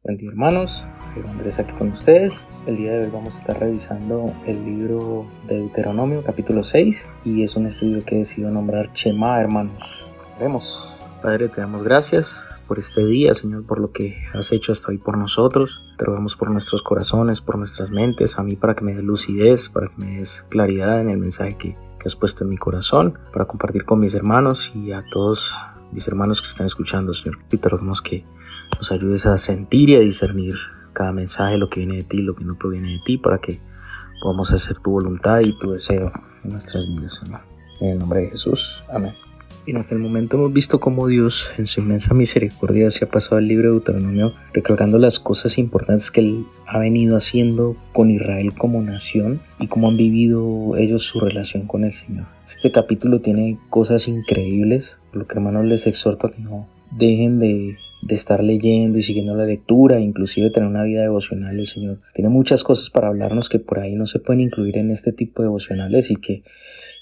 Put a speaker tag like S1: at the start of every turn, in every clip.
S1: Buen día, hermanos. Andrés aquí con ustedes. El día de hoy vamos a estar revisando el libro de Deuteronomio capítulo 6 y es un estudio que he decidido nombrar Shema, hermanos. Oremos. Padre, te damos gracias por este día, Señor, por lo que has hecho hasta hoy por nosotros. Te rogamos por nuestros corazones, por nuestras mentes, a mí para que me des lucidez, para que me des claridad en el mensaje que has puesto en mi corazón, para compartir con mis hermanos y a todos mis hermanos que están escuchando, Señor. Y te rogamos que nos ayudes a sentir y a discernir cada mensaje, lo que viene de ti, lo que no proviene de ti, para que podamos hacer tu voluntad y tu deseo en nuestras vidas, Señor. En el nombre de Jesús. Amén. Y hasta el momento hemos visto cómo Dios, en su inmensa misericordia, se ha pasado el libro de Deuteronomio recalcando las cosas importantes que Él ha venido haciendo con Israel como nación y cómo han vivido ellos su relación con el Señor. Este capítulo tiene cosas increíbles, por lo que, hermanos, les exhorto a que no dejen de estar leyendo y siguiendo la lectura, inclusive tener una vida devocional. El Señor tiene muchas cosas para hablarnos que por ahí no se pueden incluir en este tipo de devocionales y que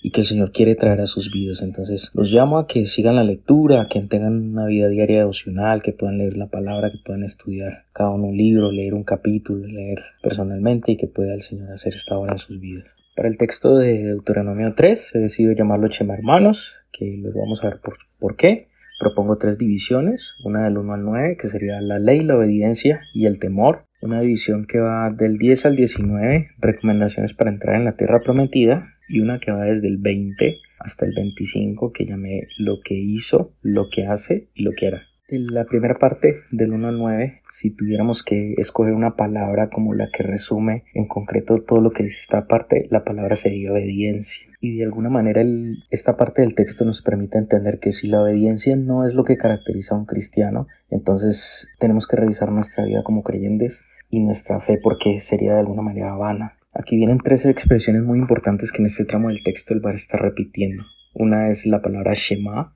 S1: el Señor quiere traer a sus vidas. Entonces los llamo a que sigan la lectura, a que tengan una vida diaria devocional, que puedan leer la palabra, que puedan estudiar cada uno un libro, leer un capítulo, leer personalmente y que pueda el Señor hacer esta obra en sus vidas. Para el texto de Deuteronomio 3 he decidido llamarlo Shema, hermanos, que luego vamos a ver por qué. Propongo 3 divisiones, una del 1 al 9, que sería la ley, la obediencia y el temor. Una división que va del 10 al 19, recomendaciones para entrar en la tierra prometida. Y una que va desde el 20 hasta el 25, que llamé lo que hizo, lo que hace y lo que hará. En la primera parte, del 1 al 9, si tuviéramos que escoger una palabra como la que resume en concreto todo lo que dice esta parte, la palabra sería obediencia. Y de alguna manera esta parte del texto nos permite entender que si la obediencia no es lo que caracteriza a un cristiano, entonces tenemos que revisar nuestra vida como creyentes y nuestra fe, porque sería de alguna manera vana. Aquí vienen 3 expresiones muy importantes que en este tramo del texto él va a estar repitiendo. Una es la palabra Shema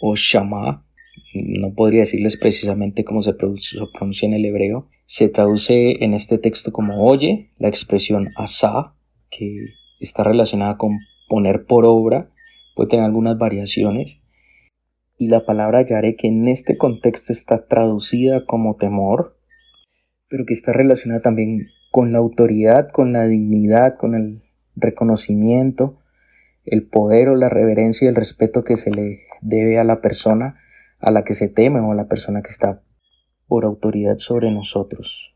S1: o Shama. No podría decirles precisamente cómo se pronuncia en el hebreo. Se traduce en este texto como oye. La expresión asá, que está relacionada con poner por obra, puede tener algunas variaciones. Y la palabra yare, que en este contexto está traducida como temor, pero que está relacionada también con la autoridad, con la dignidad, con el reconocimiento, el poder o la reverencia y el respeto que se le debe a la persona a la que se teme o a la persona que está por autoridad sobre nosotros.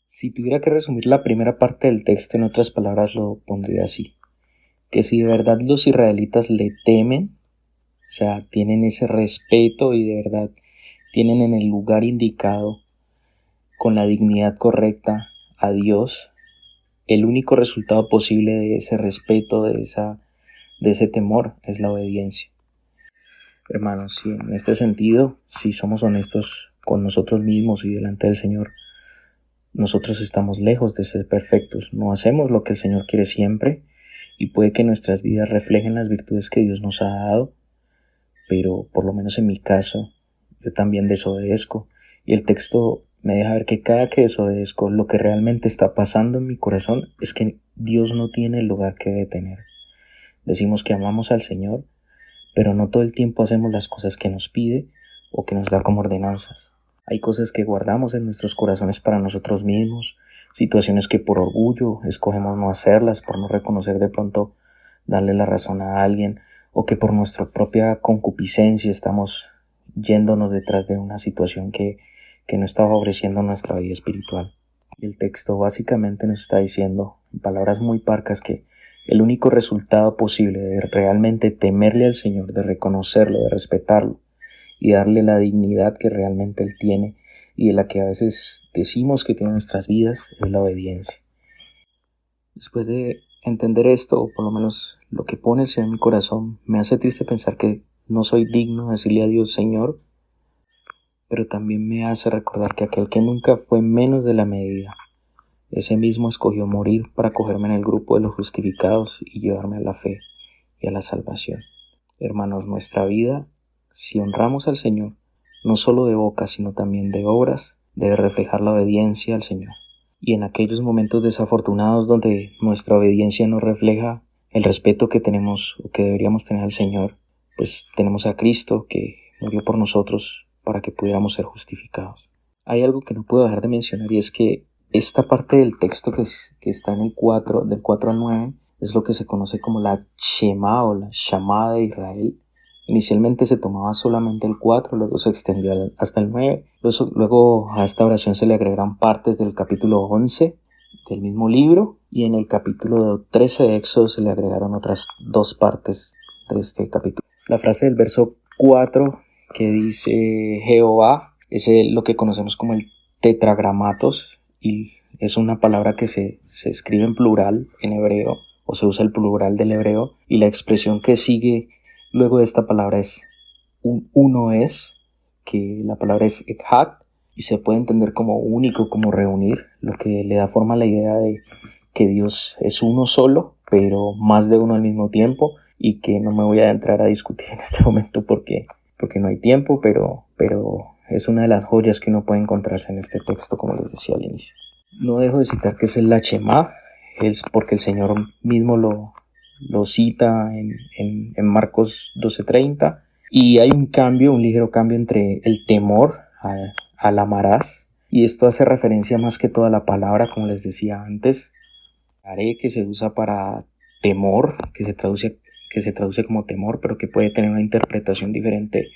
S1: Si tuviera que resumir la primera parte del texto, en otras palabras lo pondría así: que si de verdad los israelitas le temen, o sea, tienen ese respeto y de verdad tienen en el lugar indicado, con la dignidad correcta, a Dios, el único resultado posible de ese respeto, de ese temor, es la obediencia. Hermanos, si en este sentido, si somos honestos con nosotros mismos y delante del Señor, nosotros estamos lejos de ser perfectos. No hacemos lo que el Señor quiere siempre y puede que nuestras vidas reflejen las virtudes que Dios nos ha dado, pero por lo menos en mi caso, yo también desobedezco y el texto me deja ver que cada que desobedezco, lo que realmente está pasando en mi corazón es que Dios no tiene el lugar que debe tener. Decimos que amamos al Señor, pero no todo el tiempo hacemos las cosas que nos pide o que nos da como ordenanzas. Hay cosas que guardamos en nuestros corazones para nosotros mismos, situaciones que por orgullo escogemos no hacerlas, por no reconocer de pronto darle la razón a alguien, o que por nuestra propia concupiscencia estamos yéndonos detrás de una situación que no está favoreciendo nuestra vida espiritual. Y el texto básicamente nos está diciendo, en palabras muy parcas, que el único resultado posible de realmente temerle al Señor, de reconocerlo, de respetarlo y darle la dignidad que realmente Él tiene y de la que a veces decimos que tiene nuestras vidas, es la obediencia. Después de entender esto, o por lo menos lo que pone el Señor en mi corazón, me hace triste pensar que no soy digno de decirle a Dios Señor, pero también me hace recordar que aquel que nunca fue menos de la medida, ese mismo escogió morir para cogerme en el grupo de los justificados y llevarme a la fe y a la salvación. Hermanos, nuestra vida, si honramos al Señor, no solo de boca, sino también de obras, debe reflejar la obediencia al Señor. Y en aquellos momentos desafortunados donde nuestra obediencia no refleja el respeto que tenemos o que deberíamos tener al Señor, pues tenemos a Cristo que murió por nosotros para que pudiéramos ser justificados. hay algo que no puedo dejar de mencionar y es que esta parte del texto que está en el 4, del 4 al 9, es lo que se conoce como la Shema o la Shama de Israel. Inicialmente se tomaba solamente el 4, luego se extendió hasta el 9. Luego a esta oración se le agregarán partes del capítulo 11 del mismo libro, y en el capítulo 13 de Éxodo se le agregaron otras 2 partes de este capítulo. La frase del verso 4 que dice Jehová es lo que conocemos como el tetragramatos, y es una palabra que se escribe en plural en hebreo, o se usa el plural del hebreo, y la expresión que sigue luego de esta palabra es uno es, que la palabra es echad, y se puede entender como único, como reunir, lo que le da forma a la idea de que Dios es uno solo, pero más de uno al mismo tiempo, y que no me voy a entrar a discutir en este momento porque no hay tiempo, pero es una de las joyas que uno puede encontrarse en este texto, como les decía al inicio. No dejo de citar que es la Shema, es porque el Señor mismo lo cita en Marcos 12:30, y hay un ligero cambio entre el temor al amarás, y esto hace referencia más que todo a la palabra, como les decía antes, haré, que se usa para temor, que se traduce como temor, pero que puede tener una interpretación diferente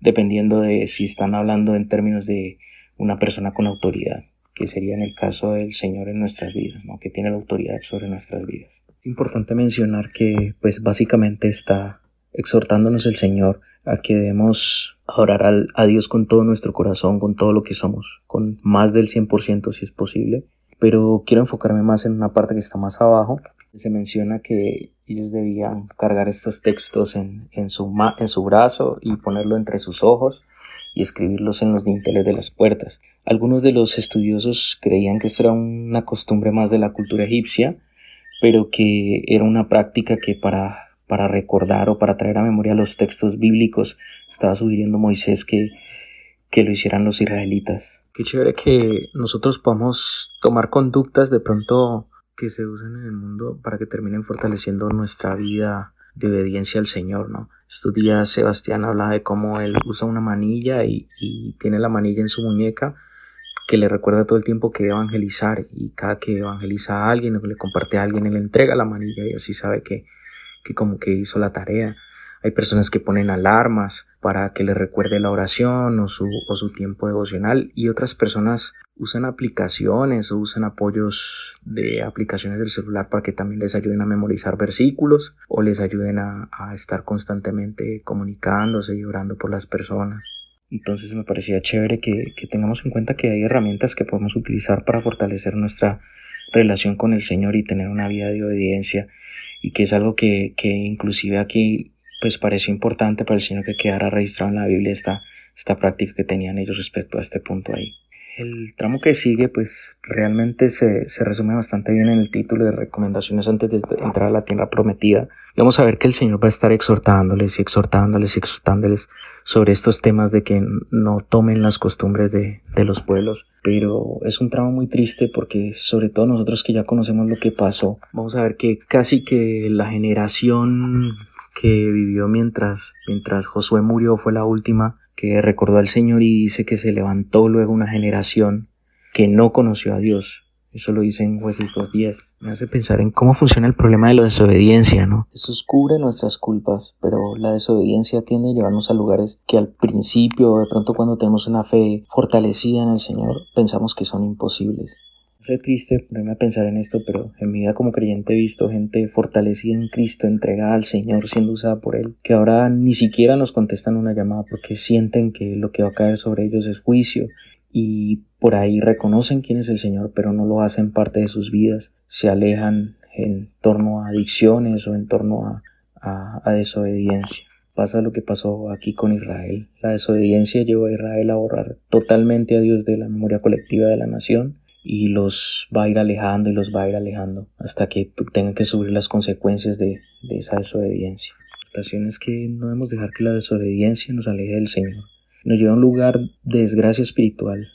S1: dependiendo de si están hablando en términos de una persona con autoridad, que sería en el caso del Señor en nuestras vidas, ¿no? Que tiene la autoridad sobre nuestras vidas. Es importante mencionar que pues básicamente está exhortándonos el Señor a que debemos adorar a Dios con todo nuestro corazón, con todo lo que somos, con más del 100% si es posible. Pero quiero enfocarme más en una parte que está más abajo. Se menciona que ellos debían cargar estos textos en su brazo y ponerlo entre sus ojos y escribirlos en los dinteles de las puertas. Algunos de los estudiosos creían que esto era una costumbre más de la cultura egipcia, pero que era una práctica que para recordar o para traer a memoria los textos bíblicos estaba sugiriendo Moisés que lo hicieran los israelitas. Qué chévere que nosotros podamos tomar conductas de pronto que se usen en el mundo para que terminen fortaleciendo nuestra vida de obediencia al Señor, ¿no? Estos días Sebastián habla de cómo él usa una manilla y tiene la manilla en su muñeca que le recuerda todo el tiempo que debe evangelizar, y cada que evangeliza a alguien o que le comparte a alguien, él le entrega la manilla y así sabe que como que hizo la tarea. Hay personas que ponen alarmas para que les recuerde la oración o su tiempo devocional, y otras personas usan aplicaciones o usan apoyos de aplicaciones del celular para que también les ayuden a memorizar versículos o les ayuden a estar constantemente comunicándose y orando por las personas. Entonces me parecía chévere que tengamos en cuenta que hay herramientas que podemos utilizar para fortalecer nuestra relación con el Señor y tener una vida de obediencia, y que es algo que inclusive aquí pues pareció importante para el Señor que quedara registrado en la Biblia esta práctica que tenían ellos respecto a este punto ahí. El tramo que sigue pues realmente se resume bastante bien en el título de recomendaciones antes de entrar a la tierra prometida. Y vamos a ver que el Señor va a estar exhortándoles sobre estos temas de que no tomen las costumbres de los pueblos. Pero es un tramo muy triste porque sobre todo nosotros que ya conocemos lo que pasó, vamos a ver que casi que la generación que vivió mientras Josué murió fue la última que recordó al Señor, y dice que se levantó luego una generación que no conoció a Dios. Eso lo dice en Jueces 2:10. Me hace pensar en cómo funciona el problema de la desobediencia, ¿no? Eso cubre nuestras culpas, pero la desobediencia tiende a llevarnos a lugares que al principio, de pronto cuando tenemos una fe fortalecida en el Señor, pensamos que son imposibles. Es triste ponerme a pensar en esto, pero en mi vida como creyente he visto gente fortalecida en Cristo, entregada al Señor, siendo usada por Él, que ahora ni siquiera nos contestan una llamada porque sienten que lo que va a caer sobre ellos es juicio, y por ahí reconocen quién es el Señor, pero no lo hacen parte de sus vidas, se alejan en torno a adicciones o en torno a desobediencia. Pasa lo que pasó aquí con Israel. La desobediencia llevó a Israel a borrar totalmente a Dios de la memoria colectiva de la nación, y los va a ir alejando y los va a ir alejando hasta que tengan que sufrir las consecuencias de esa desobediencia. La situación es que no debemos dejar que la desobediencia nos aleje del Señor. Nos lleva a un lugar de desgracia espiritual,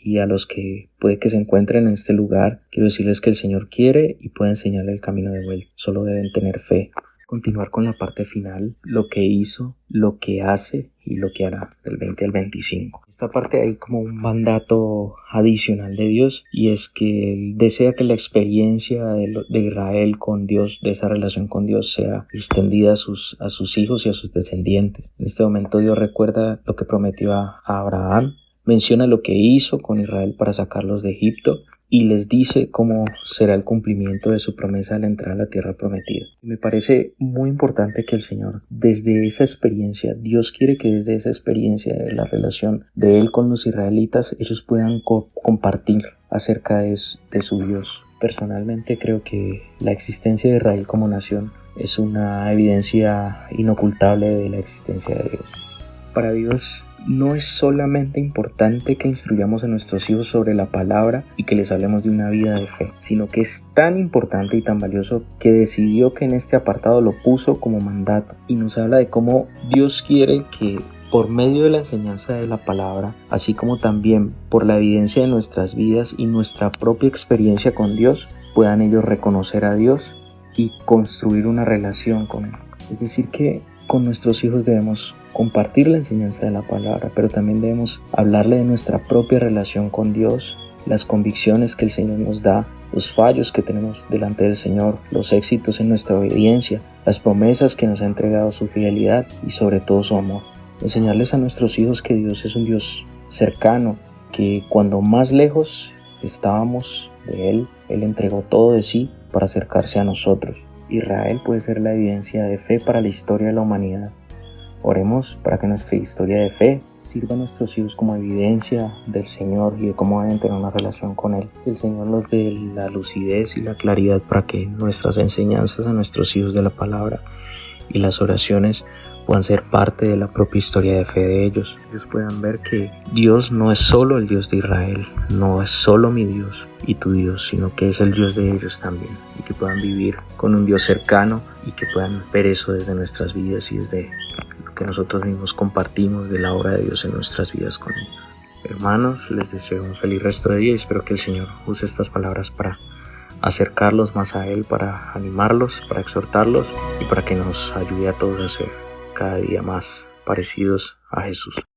S1: y a los que puede que se encuentren en este lugar, quiero decirles que el Señor quiere y puede enseñarle el camino de vuelta. Solo deben tener fe. continuar con la parte final, lo que hizo, lo que hace y lo que hará del 20 al 25. Esta parte hay como un mandato adicional de Dios, y es que Él desea que la experiencia de Israel con Dios, de esa relación con Dios, sea extendida a sus hijos y a sus descendientes. En este momento Dios recuerda lo que prometió a Abraham, menciona lo que hizo con Israel para sacarlos de Egipto y les dice cómo será el cumplimiento de su promesa de la entrada a la tierra prometida. Me parece muy importante que el Señor, desde esa experiencia, Dios quiere que desde esa experiencia de la relación de Él con los israelitas, ellos puedan compartir acerca de su Dios. Personalmente creo que la existencia de Israel como nación es una evidencia inocultable de la existencia de Dios. Para Dios no es solamente importante que instruyamos a nuestros hijos sobre la palabra y que les hablemos de una vida de fe, sino que es tan importante y tan valioso que decidió que en este apartado lo puso como mandato, y nos habla de cómo Dios quiere que por medio de la enseñanza de la palabra, así como también por la evidencia de nuestras vidas y nuestra propia experiencia con Dios, puedan ellos reconocer a Dios y construir una relación con Él. Es decir, que con nuestros hijos debemos compartir la enseñanza de la palabra, pero también debemos hablarle de nuestra propia relación con Dios, las convicciones que el Señor nos da, los fallos que tenemos delante del Señor, los éxitos en nuestra obediencia, las promesas que nos ha entregado, su fidelidad y sobre todo su amor. Enseñarles a nuestros hijos que Dios es un Dios cercano, que cuando más lejos estábamos de Él, Él entregó todo de sí para acercarse a nosotros. Israel puede ser la evidencia de fe para la historia de la humanidad. Oremos para que nuestra historia de fe sirva a nuestros hijos como evidencia del Señor y de cómo deben tener una relación con Él. Que el Señor nos dé la lucidez y la claridad para que nuestras enseñanzas a nuestros hijos de la palabra y las oraciones puedan ser parte de la propia historia de fe de ellos. Ellos puedan ver que Dios no es solo el Dios de Israel, no es solo mi Dios y tu Dios, sino que es el Dios de ellos también, y que puedan vivir con un Dios cercano y que puedan ver eso desde nuestras vidas y desde lo que nosotros mismos compartimos de la obra de Dios en nuestras vidas con ellos. Hermanos, les deseo un feliz resto de día y espero que el Señor use estas palabras para acercarlos más a Él, para animarlos, para exhortarlos y para que nos ayude a todos a ser cada día más parecidos a Jesús.